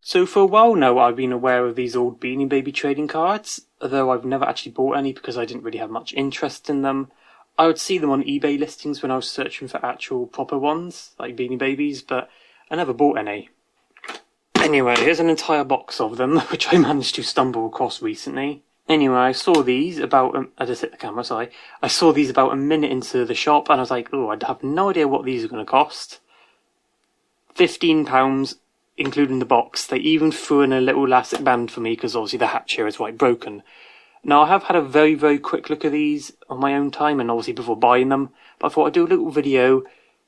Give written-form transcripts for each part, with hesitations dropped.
So for a while now, I've been aware of these old Beanie Baby trading cards, although I've never actually bought any because I didn't really have much interest in them. I would see them on eBay listings when I was searching for actual proper ones, like Beanie Babies, but I never bought any. Anyway, here's an entire box of them, which I managed to stumble across recently. Anyway, I saw these about, I just hit the camera, sorry. I saw these about a minute into the shop, and I was like, oh, I have no idea what these are going to cost. £15, including the box. They even threw in a little elastic band for me, because obviously the hatch here is quite broken. Now, I have had a very, very quick look at these on my own time, and obviously before buying them, but I thought I'd do a little video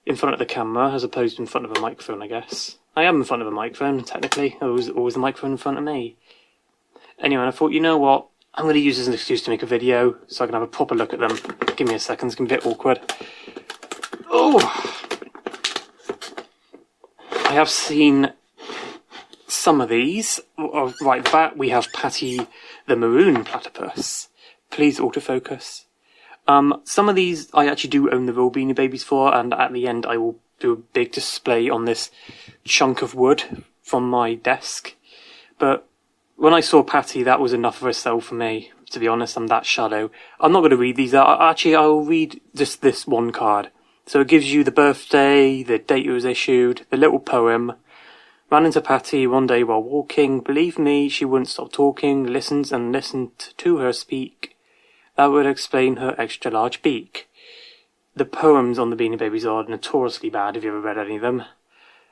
in front of the camera, as opposed to in front of a microphone, I guess. I am in front of a microphone, technically. There's always a microphone in front of me. Anyway, I thought, you know what? I'm going to use this as an excuse to make a video, so I can have a proper look at them. Give me a second, it's going to be a bit awkward. Oh! I have seen some of these. Right back, we have Patty the Maroon Platypus. Please autofocus. Some of these I actually do own the real Beanie Babies for, and at the end I will do a big display on this chunk of wood from my desk. But when I saw Patty, that was enough of a sell for me, to be honest. I'm that shallow. I'm not going to read these out. Actually, I'll read just this one card. So it gives you the birthday, the date it was issued, the little poem. Ran into Patty one day while walking. Believe me, she wouldn't stop talking. Listened and listened to her speak. That would explain her extra large beak. The poems on the Beanie Babies are notoriously bad if you ever read any of them.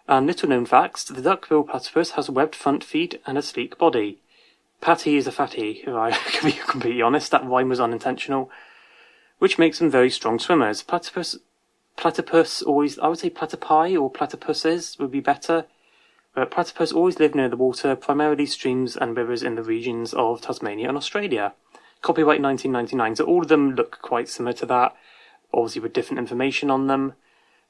And little known facts, the duck-billed platypus has webbed front feet and a sleek body. Patty is a fatty, if I can be completely honest. That rhyme was unintentional. Which makes them very strong swimmers. Platypus always, I would say platypi or platypuses would be better. But platypus always live near the water, primarily streams and rivers in the regions of Tasmania and Australia. Copyright 1999, so all of them look quite similar to that, obviously with different information on them.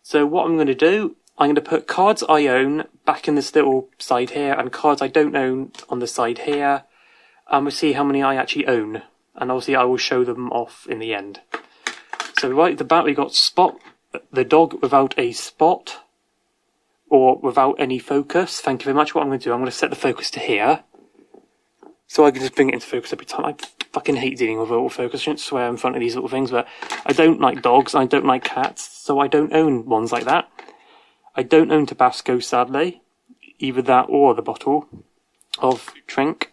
So what I'm going to do, I'm going to put cards I own back in this little side here, and cards I don't own on the side here, and we'll see how many I actually own. And obviously I will show them off in the end. So right at the back we got Spot, the dog without a spot, or without any focus. Thank you very much. What I'm going to do, I'm going to set the focus to here, so I can just bring it into focus every time. I fucking hate dealing with autofocus. I shouldn't swear in front of these little things, but I don't like dogs, I don't like cats, so I don't own ones like that. I don't own Tabasco, sadly. Either that or the bottle of drink.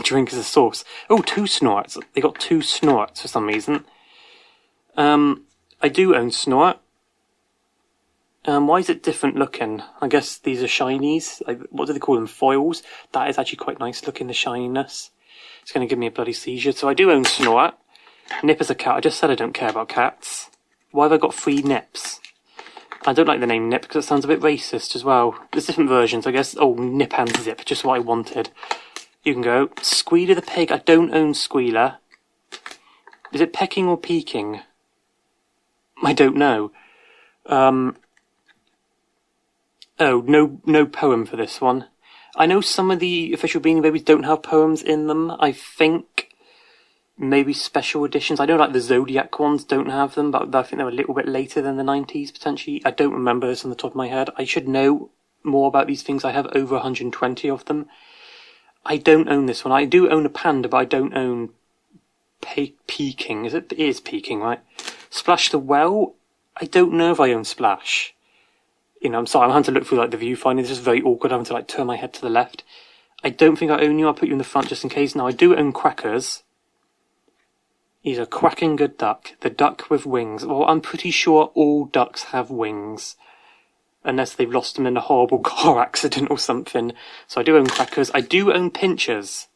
Drink is a sauce. Oh, 2 snorts. They got 2 snorts for some reason. I do own snort. Why is it different looking? I guess these are shinies. What do they call them? Foils? That is actually quite nice looking, the shininess. It's going to give me a bloody seizure. So I do own snort. Nip is a cat. I just said I don't care about cats. Why have I got 3 nips? I don't like the name Nip because it sounds a bit racist as well. There's different versions, I guess. Oh, Nip and Zip, just what I wanted. You can go. Squealer the pig. I don't own Squealer. Is it pecking or peeking? I don't know. Oh, no poem for this one. I know some of the official Beanie Babies don't have poems in them. I think maybe special editions. I know like the Zodiac ones don't have them, but I think they're a little bit later than the 90s potentially. I don't remember this on the top of my head. I should know more about these things. I have over 120 of them. I don't own this one. I do own a panda, but I don't own Peking. It is Peking, right? Splash the Well. I don't know if I own Splash. You know, I'm sorry, I'm having to look through like the viewfinder. This is very awkward. I'm having to like turn my head to the left. I don't think I own you. I'll put you in the front just in case. Now I do own Quackers. He's a quacking good duck. The duck with wings. Well, I'm pretty sure all ducks have wings. Unless they've lost them in a horrible car accident or something. So I do own Quackers. I do own Pinchers.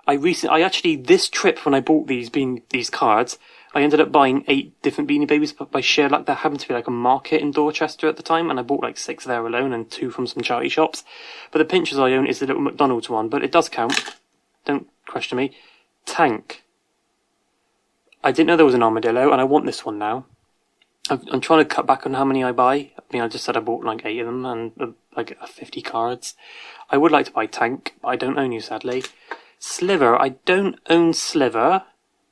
I actually, this trip when I bought these cards, I ended up buying 8 different Beanie Babies by sheer luck. There happened to be like a market in Dorchester at the time, and I bought like 6 there alone and 2 from some charity shops. But the Pinchers I own is the little McDonald's one, but it does count. Don't question me. Tank. I didn't know there was an armadillo, and I want this one now. I'm trying to cut back on how many I buy. I mean, I just said I bought like 8 of them and like 50 cards. I would like to buy Tank, but I don't own you, sadly. Sliver. I don't own Sliver,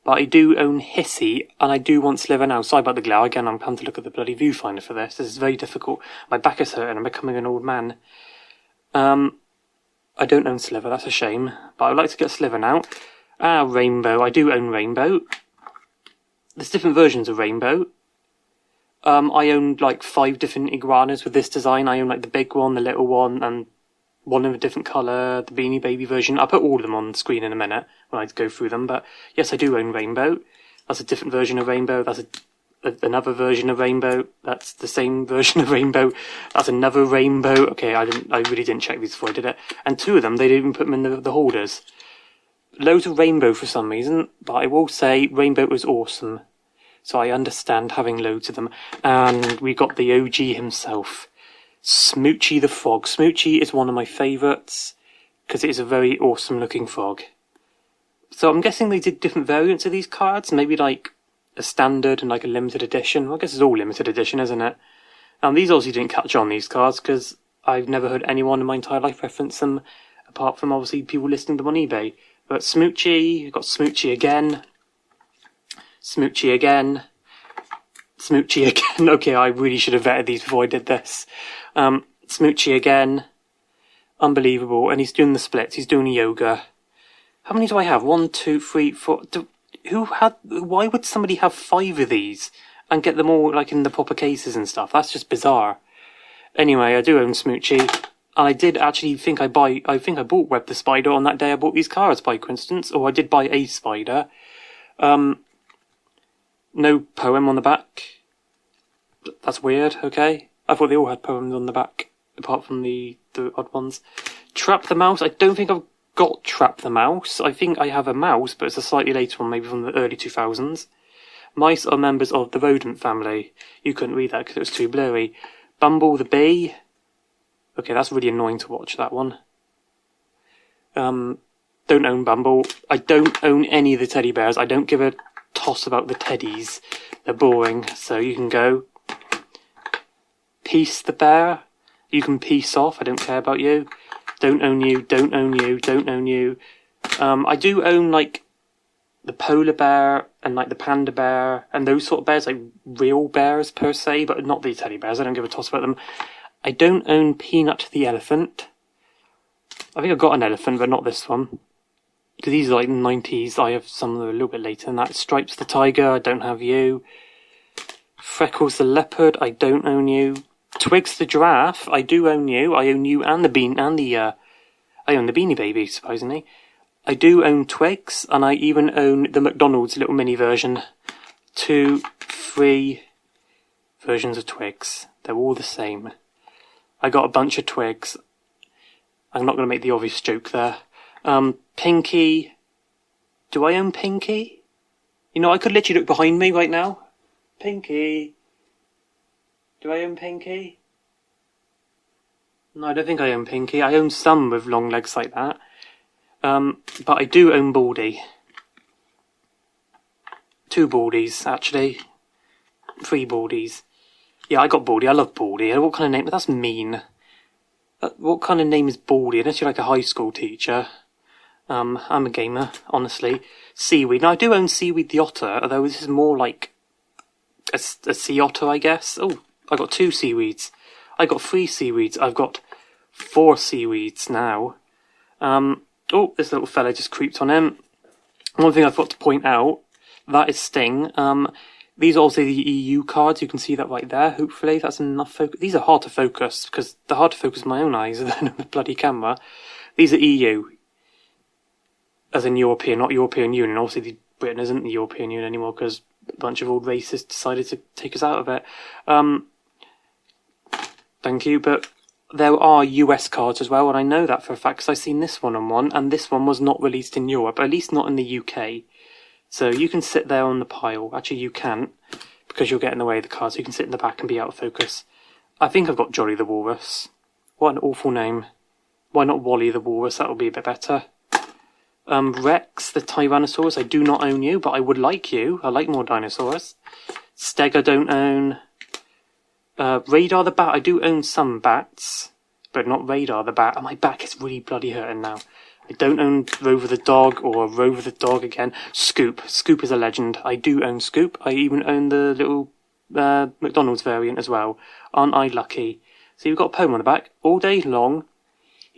but I do own Hissy, and I do want Sliver now. Sorry about the glare. Again, I'm having to look at the bloody viewfinder for this. This is very difficult. My back is hurting. I'm becoming an old man. I don't own Sliver, that's a shame. But I would like to get Sliver now. Rainbow. I do own Rainbow. There's different versions of Rainbow. I own like 5 different iguanas with this design. I own like the big one, the little one, and one in a different colour, the Beanie Baby version. I'll put all of them on the screen in a minute when I go through them. But yes, I do own Rainbow. That's a different version of Rainbow. That's another version of Rainbow. That's the same version of Rainbow. That's another Rainbow. Okay, I really didn't check these before I did it. And 2 of them, they didn't even put them in the holders. Loads of Rainbow for some reason, but I will say Rainbow was awesome. So I understand having loads of them. And we got the OG himself, Smoochie the Frog. Smoochie is one of my favourites because it is a very awesome looking frog. So I'm guessing they did different variants of these cards, maybe like a standard and like a limited edition. Well, I guess it's all limited edition, isn't it? These obviously didn't catch on, these cards, because I've never heard anyone in my entire life reference them, apart from obviously people listing them on eBay. But Smoochie, we've got Smoochie again. Smoochie again. Smoochie again. Okay, I really should have vetted these before I did this. Smoochie again. Unbelievable. And he's doing the splits. He's doing yoga. How many do I have? 1, 2, 3, 4. Why would somebody have 5 of these and get them all like in the proper cases and stuff? That's just bizarre. Anyway, I do own Smoochie. And I did actually think I bought Web the Spider on that day I bought these cards by coincidence. Or I did buy a spider. No poem on the back. That's weird, okay. I thought they all had poems on the back, apart from the odd ones. Trap the Mouse. I don't think I've got Trap the Mouse. I think I have a mouse, but it's a slightly later one, maybe from the early 2000s. Mice are members of the rodent family. You couldn't read that because it was too blurry. Bumble the Bee. Okay, that's really annoying to watch, that one. Don't own Bumble. I don't own any of the teddy bears. I don't give a toss about the teddies. They're boring, so you can go. Peace the Bear. You can peace off. I don't care about you. Don't own you. Don't own you. Don't own you. I do own like the polar bear and like the panda bear and those sort of bears, like real bears per se, but not the teddy bears. I don't give a toss about them. I don't own Peanut the elephant. I think I've got an elephant, but not this one. Because these are like 90s. I have some that are a little bit later than that. Stripes the tiger. I don't have you. Freckles the leopard. I don't own you. Twigs the giraffe. I do own you. I own you and the I own the Beanie Baby, surprisingly. I do own Twigs, and I even own the McDonald's little mini version. 2, 3 versions of Twigs. They're all the same. I got a bunch of Twigs. I'm not going to make the obvious joke there. Pinky. Do I own Pinky? You know, I could literally look behind me right now. Pinky. Do I own Pinky? No, I don't think I own Pinky. I own some with long legs like that. But I do own Baldy. 2 Baldies, actually. 3 Baldies. Yeah, I got Baldy. I love Baldy. What kind of name? That's mean. What kind of name is Baldy? Unless you're like a high school teacher. I'm a gamer, honestly. Seaweed. Now, I do own Seaweed the Otter, although this is more like a sea otter, I guess. Oh, I got 2 Seaweeds. I got 3 Seaweeds. I've got 4 Seaweeds now. Oh, this little fella just creeped on him. One thing I've got to point out, that is Sting. These are also the EU cards. You can see that right there. Hopefully that's enough focus. These are hard to focus, because they're hard to focus my own eyes than the bloody camera. These are EU. As in European, not European Union. Obviously Britain isn't the European Union anymore, because a bunch of old racists decided to take us out of it. Thank you, but there are US cards as well, and I know that for a fact, because I've seen this one on one, and this one was not released in Europe, at least not in the UK. So you can sit there on the pile. Actually, you can't, because you'll get in the way of the cards. You can sit in the back and be out of focus. I think I've got Jolly the Walrus. What an awful name. Why not Wally the Walrus? That would be a bit better. Rex the Tyrannosaurus. I do not own you, but I would like you. I like more dinosaurs. Steg I don't own. Radar the Bat. I do own some bats, but not Radar the Bat. And my back is really bloody hurting now. I don't own Rover the Dog or Rover the Dog again. Scoop. Scoop is a legend. I do own Scoop. I even own the little McDonald's variant as well. Aren't I lucky? So you've got a poem on the back. All day long,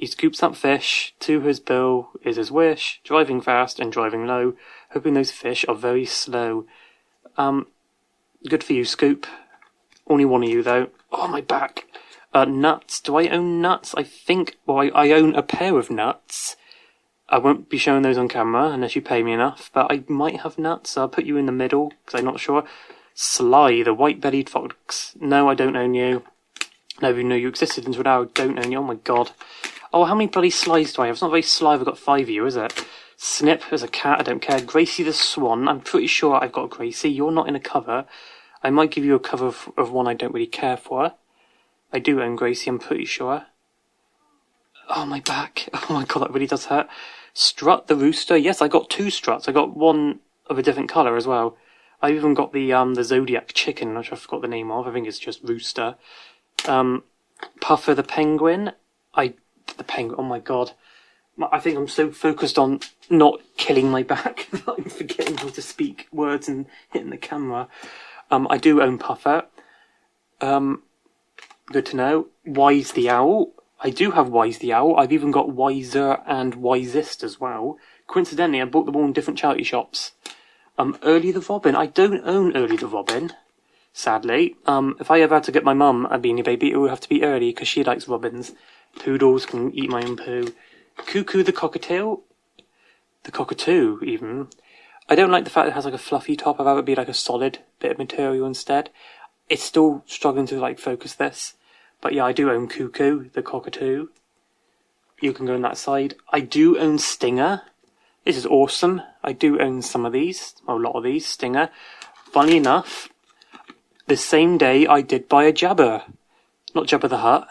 He scoops up fish, to his bill is his wish, driving fast and driving low, hoping those fish are very slow. Good for you, Scoop. Only one of you, though. Oh, my back. Nuts. Do I own nuts? I think, well, I own a pair of nuts. I won't be showing those on camera unless you pay me enough, but I might have nuts, so I'll put you in the middle, because I'm not sure. Sly, the white-bellied fox. No, I don't own you. Never even knew you existed until now. I don't own you. Oh, my God. Oh, how many bloody Slys do I have? It's not very sly. I've got 5 of you, is it? Snip, as a cat, I don't care. Gracie the Swan, I'm pretty sure I've got Gracie. You're not in a cover. I might give you a cover of one I don't really care for. I do own Gracie, I'm pretty sure. Oh, my back. Oh, my God, that really does hurt. Strut the Rooster. Yes, I got 2 Struts. I got one of a different colour as well. I even got the Zodiac Chicken, which I forgot the name of. I think it's just Rooster. Puffer the Penguin. The penguin, oh my God. I think I'm so focused on not killing my back that I'm forgetting how to speak words and hitting the camera. I do own Puffer. Good to know. Wise the Owl. I do have Wise the Owl. I've even got Wiser and Wisest as well. Coincidentally, I bought them all in different charity shops. Early the Robin. I don't own Early the Robin, sadly. If I ever had to get my mum a Beanie Baby, it would have to be Early, because she likes robins. Poodles can eat my own poo. Cuckoo the Cockatiel. The Cockatoo, even. I don't like the fact it has like a fluffy top. I'd rather it be like a solid bit of material instead. It's still struggling to like focus this. But yeah, I do own Cuckoo the Cockatoo. You can go on that side. I do own Stinger. This is awesome. I do own some of these. Well, a lot of these. Stinger. Funny enough, the same day I did buy a Jabber. Not Jabba the Hutt.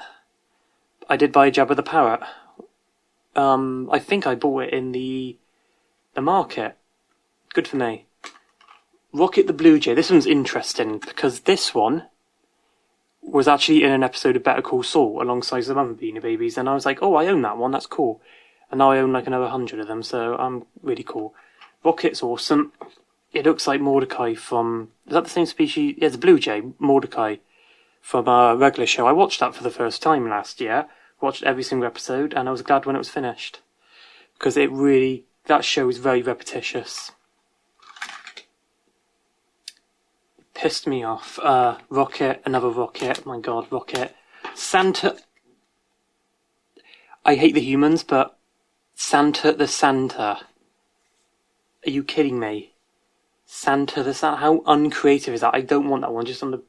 I did buy a Jabba the Parrot. I think I bought it in the market. Good for me. Rocket the Blue Jay. This one's interesting because this one was actually in an episode of Better Call Saul alongside some other Beanie Babies, and I was like, oh, I own that one. That's cool. And now I own like another 100 of them, so I'm really cool. Rocket's awesome. It looks like Mordecai from... Is that the same species? Yeah, it's a Blue Jay. Mordecai from a regular show. I watched that for the first time last year. Watched every single episode, and I was glad when it was finished. Because it really... That show is very repetitious. Pissed me off. Rocket, another Rocket. My God, Rocket. Santa... I hate the humans, but... Santa the Santa. Are you kidding me? Santa the Santa? How uncreative is that? I don't want that one, just on the...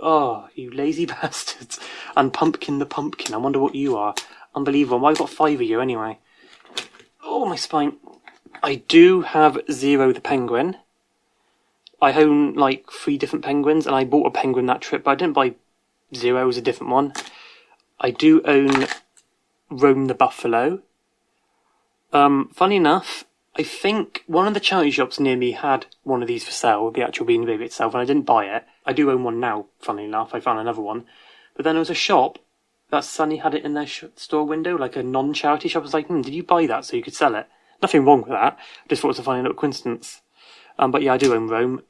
Oh, you lazy bastards. And Pumpkin the Pumpkin. I wonder what you are. Unbelievable. Why have I got 5 of you anyway? Oh, my spine. I do have Zero the Penguin. I own like 3 different penguins, and I bought a penguin that trip, but I didn't buy Zero. It was a different one. I do own Roam the Buffalo. Funny enough, I think one of the charity shops near me had one of these for sale, the actual Beanie Baby itself, and I didn't buy it. I do own one now, funnily enough. I found another one. But then there was a shop that suddenly had it in their store window, like a non-charity shop. I was like, did you buy that so you could sell it? Nothing wrong with that. I just thought it was a funny little coincidence. But yeah, I do own Rome.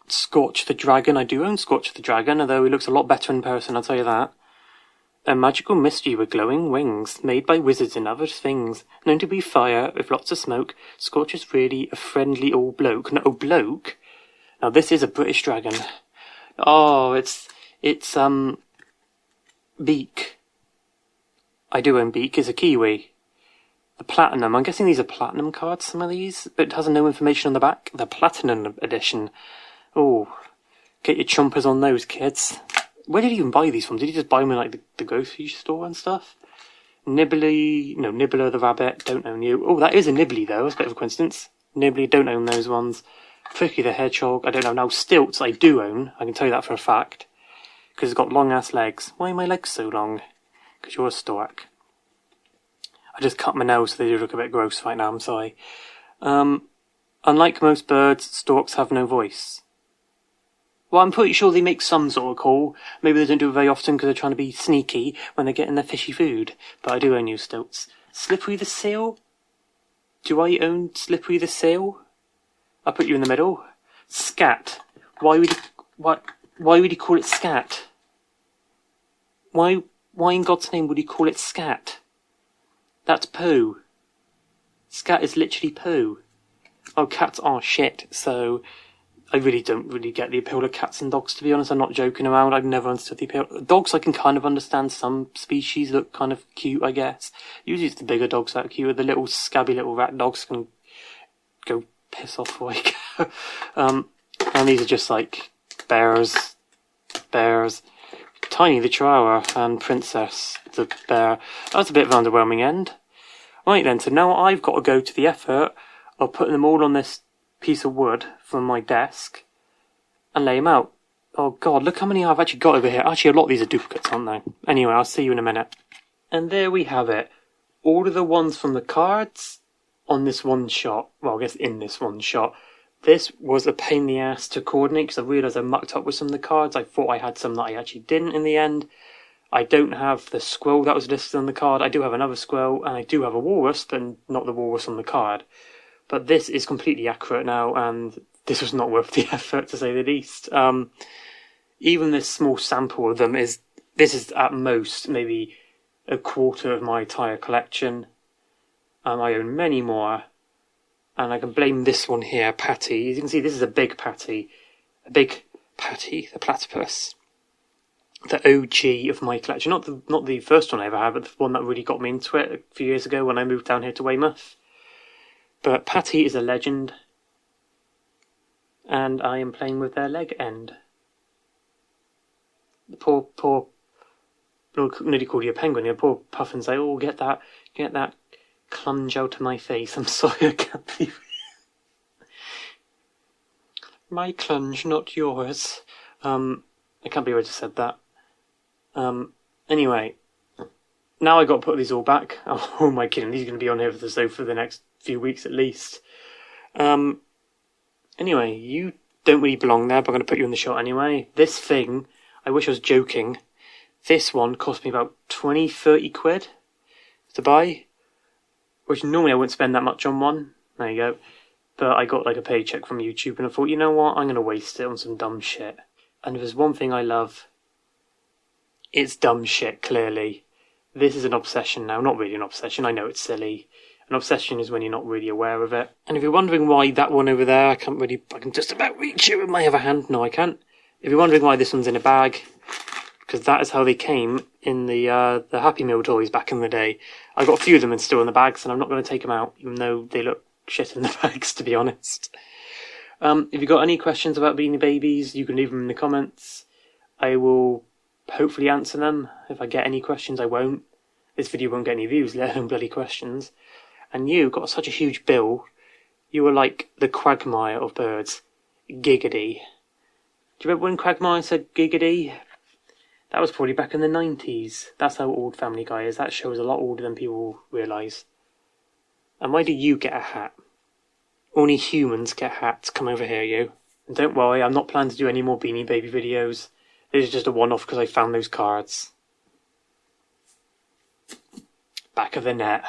Scorch the Dragon. I do own Scorch the Dragon, although he looks a lot better in person, I'll tell you that. A magical mystery with glowing wings, made by wizards and other things. Known to be fire with lots of smoke, Scorch is really a friendly old bloke. No, bloke? Now this is a British dragon. Oh, it's Beak. I do own Beak. It's a Kiwi. The Platinum. I'm guessing these are Platinum cards, some of these, but it has no information on the back. The Platinum edition. Oh, get your chompers on those, kids. Where did he even buy these from? Did he just buy them in like the grocery store and stuff? Nibbler the Rabbit, don't own you. Oh, that is a Nibbly though, that's a bit of a coincidence. Nibbly, don't own those ones. Pricky the Hedgehog, I don't know. Now, Stilts I do own, I can tell you that for a fact. Because it's got long ass legs. Why are my legs so long? Because you're a stork. I just cut my nails so they do look a bit gross right now, I'm sorry. Unlike most birds, storks have no voice. Well, I'm pretty sure they make some sort of call. Maybe they don't do it very often because they're trying to be sneaky when they're getting their fishy food. But I do own you, Stilts. Slippery the Seal? Do I own Slippery the Seal? I'll put you in the middle. Scat. Why would he call it Scat? Why in God's name would he call it Scat? That's poo. Scat is literally poo. Oh, cats are shit, so I really don't really get the appeal of cats and dogs, to be honest. I'm not joking around. I've never understood the appeal. Dogs I can kind of understand. Some species look kind of cute, I guess. Usually it's the bigger dogs that are cute. The little scabby little rat dogs can go piss off for a and these are just like bears. Tiny the Chihuahua and Princess the bear. That was a bit of an underwhelming end. Right then, so now I've got to go to the effort of putting them all on this piece of wood from my desk and lay them out. Oh god, look how many I've actually got over here. Actually, a lot of these are duplicates, aren't they? Anyway, I'll see you in a minute. And there we have it. All of the ones from the cards on this one shot. Well, I guess in this one shot. This was a pain in the ass to coordinate because I realised I mucked up with some of the cards. I thought I had some that I actually didn't in the end. I don't have the squirrel that was listed on the card. I do have another squirrel, and I do have a walrus, but not the walrus on the card. But this is completely accurate now, and this was not worth the effort, to say the least. Even this small sample of them this is at most maybe a quarter of my entire collection. I own many more, and I can blame this one here, Patty. You can see this is a big Patty. The platypus. The OG of my collection. Not the first one I ever had, but the one that really got me into it a few years ago when I moved down here to Weymouth. But Patty is a legend, and I am playing with their leg end. The poor, nearly called you a penguin. The poor puffin say, "Oh, get that clunge out of my face." I'm sorry, I can't believe it. My clunge, not yours. I can't believe I just said that. Anyway, now I got to put these all back. Oh my kidding, these are going to be on here for the next few weeks at least. Anyway, you don't really belong there, but I'm going to put you in the shot anyway. This thing, I wish I was joking. This one cost me about 20-30 quid to buy, which normally I wouldn't spend that much on one. There you go. But I got like a paycheck from YouTube, and I thought, you know what, I'm going to waste it on some dumb shit. And if there's one thing I love, it's dumb shit, clearly. This is an obsession now. Not really an obsession, I know it's silly. An obsession is when you're not really aware of it. And if you're wondering why that one over there, I can just about reach it with my other hand. No, I can't. If you're wondering why this one's in a bag, because that is how they came in the Happy Meal toys back in the day. I got a few of them and still in the bags, and I'm not going to take them out, even though they look shit in the bags, to be honest. If you've got any questions about Beanie Babies, you can leave them in the comments. I will hopefully answer them. If I get any questions, I won't. This video won't get any views, let alone bloody questions. And you got such a huge bill. You were like the Quagmire of birds. Giggity. Do you remember when Quagmire said giggity? That was probably back in the 90s. That's how old Family Guy is. That show is a lot older than people realise. And why do you get a hat? Only humans get hats. Come over here, you. And don't worry, I'm not planning to do any more Beanie Baby videos. This is just a one-off because I found those cards. Back of the net.